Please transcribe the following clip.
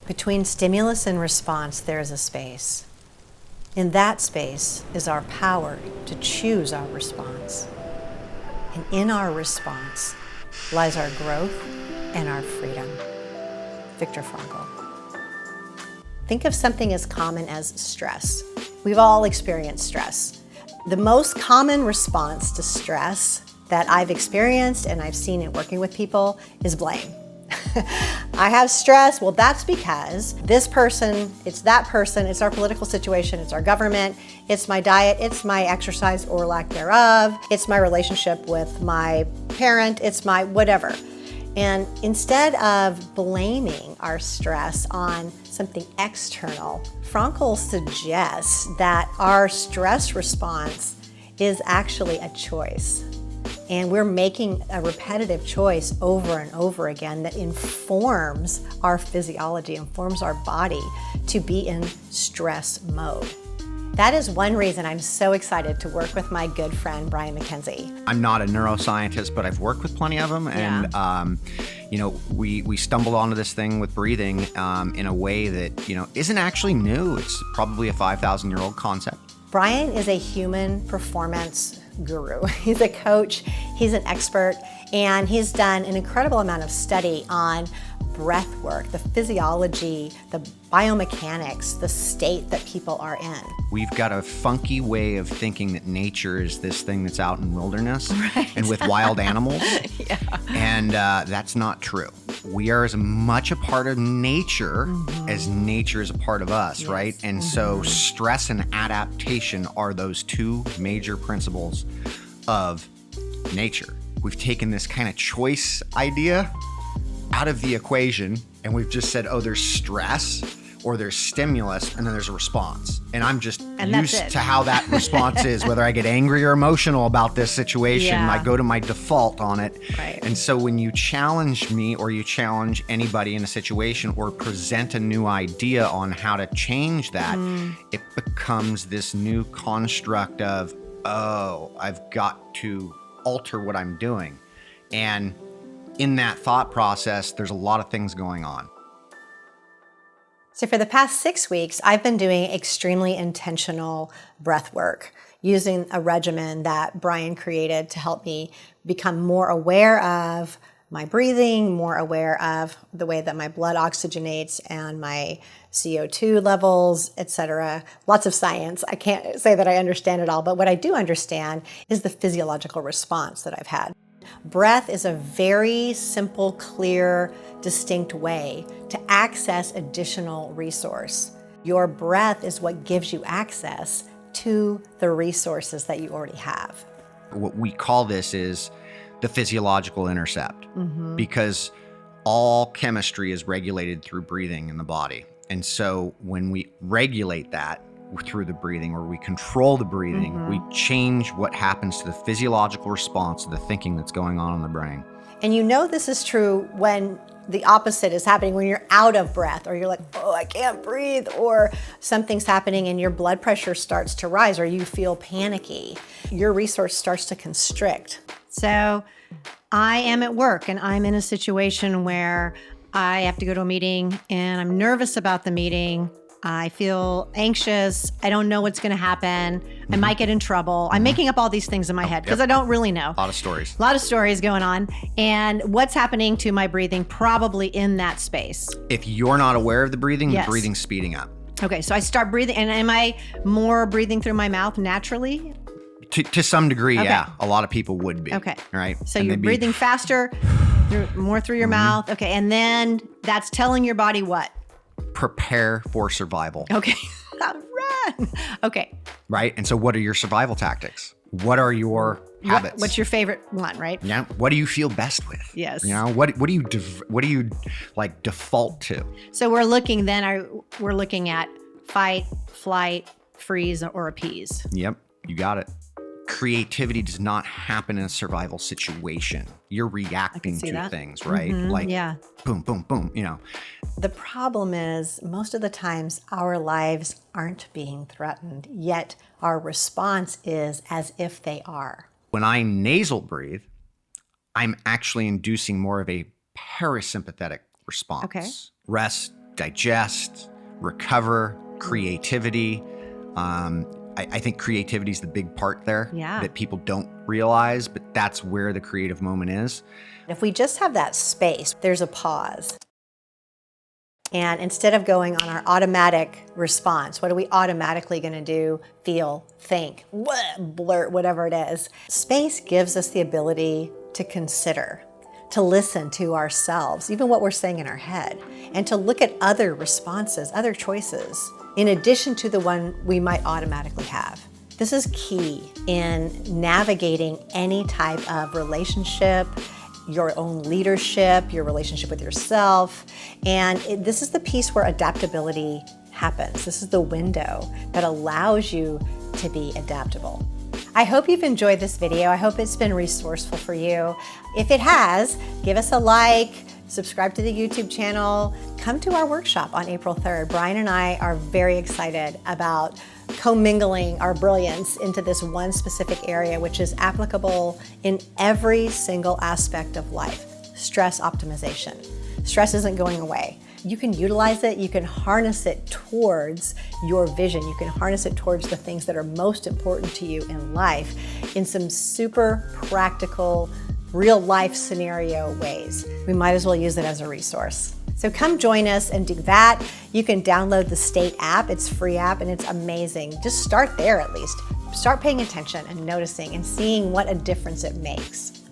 Between stimulus and response, there is a space. In that space is our power to choose our response. And in our response lies our growth and our freedom. Viktor Frankl. Think of something as common as stress. We've all experienced stress. The most common response to stress that I've experienced and I've seen it working with people is blame. I have stress. Well, that's because this person, it's that person, it's our political situation, it's our government, it's my diet, it's my exercise or lack thereof, it's my relationship with my parent, it's my whatever. And instead of blaming our stress on something external, Frankl suggests that our stress response is actually a choice. And we're making a repetitive choice over and over again that informs our physiology, informs our body to be in stress mode. That is one reason I'm so excited to work with my good friend, Brian Mackenzie. I'm not a neuroscientist, but I've worked with plenty of them. And, we stumbled onto this thing with breathing in a way that, isn't actually new. It's probably a 5,000-year-old concept. Brian is a human performance guru. He's a coach, he's an expert, and he's done an incredible amount of study on breath work, the physiology, the biomechanics, the state that people are in. We've got a funky way of thinking that nature is this thing that's out in wilderness and with wild animals. Yeah. And that's not true. We are as much a part of nature as nature is a part of us, right? And so stress and adaptation are those two major principles of nature. We've taken this kind of choice idea out of the equation, and we've just said, oh, there's stress or there's stimulus, and then there's a response. And I'm just used to how that response is, whether I get angry or emotional about this situation, I go to my default on it. Right. And so when you challenge me or you challenge anybody in a situation or present a new idea on how to change that, it becomes this new construct of, oh, I've got to alter what I'm doing. And in that thought process, there's a lot of things going on. So for the past 6 weeks, I've been doing extremely intentional breath work using a regimen that Brian created to help me become more aware of my breathing, more aware of the way that my blood oxygenates and my CO2 levels, etc. Lots of science. I can't say that I understand it all, but what I do understand is the physiological response that I've had. Breath is a very simple, clear, distinct way to access additional resource. Your breath is what gives you access to the resources that you already have. What we call this is the physiological intercept, because all chemistry is regulated through breathing in the body. And so when we regulate that through the breathing, or we control the breathing, we change what happens to the physiological response to the thinking that's going on in the brain. And you know this is true when the opposite is happening, when you're out of breath, or you're like, oh, I can't breathe, or something's happening and your blood pressure starts to rise, or you feel panicky. Your resource starts to constrict. So I am at work and I'm in a situation where I have to go to a meeting and I'm nervous about the meeting. I feel anxious. I don't know what's going to happen. I might get in trouble. I'm making up all these things in my head because I don't really know. A lot of stories. A lot of stories going on. And what's happening to my breathing probably in that space. If you're not aware of the breathing, the breathing's speeding up. Okay, so I start breathing. And am I more breathing through my mouth naturally? To some degree, yeah. A lot of people would be. Okay. Right. So you're breathing faster, more through your mouth. Okay. And then that's telling your body what? Prepare for survival. Okay. Run. Okay. Right. And so what are your survival tactics? What are your habits? What's your favorite one, right? Yeah. What do you feel best with? Yes. You know, what do you like default to? So we're looking at fight, flight, freeze, or appease. Yep. You got it. Creativity does not happen in a survival situation. You're reacting to things, right? Boom, boom, boom, The problem is most of the times our lives aren't being threatened, yet our response is as if they are. When I nasal breathe, I'm actually inducing more of a parasympathetic response. Okay. Rest, digest, recover, creativity. I think creativity is the big part there that people don't realize, but that's where the creative moment is. If we just have that space, there's a pause. And instead of going on our automatic response, what are we automatically going to do, feel, think, blurt, whatever it is? Space gives us the ability to consider, to listen to ourselves, even what we're saying in our head, and to look at other responses, other choices, in addition to the one we might automatically have. This is key in navigating any type of relationship, your own leadership, your relationship with yourself. And this is the piece where adaptability happens. This is the window that allows you to be adaptable. I hope you've enjoyed this video. I hope it's been resourceful for you. If it has, give us a like, subscribe to the YouTube channel, come to our workshop on April 3rd. Brian and I are very excited about commingling our brilliance into this one specific area, which is applicable in every single aspect of life: stress optimization. Stress isn't going away. You can utilize it, you can harness it towards your vision, you can harness it towards the things that are most important to you in life in some super practical, real life scenario ways. We might as well use it as a resource. So come join us and do that. You can download the State app. It's a free app and it's amazing. Just start there at least. Start paying attention and noticing and seeing what a difference it makes.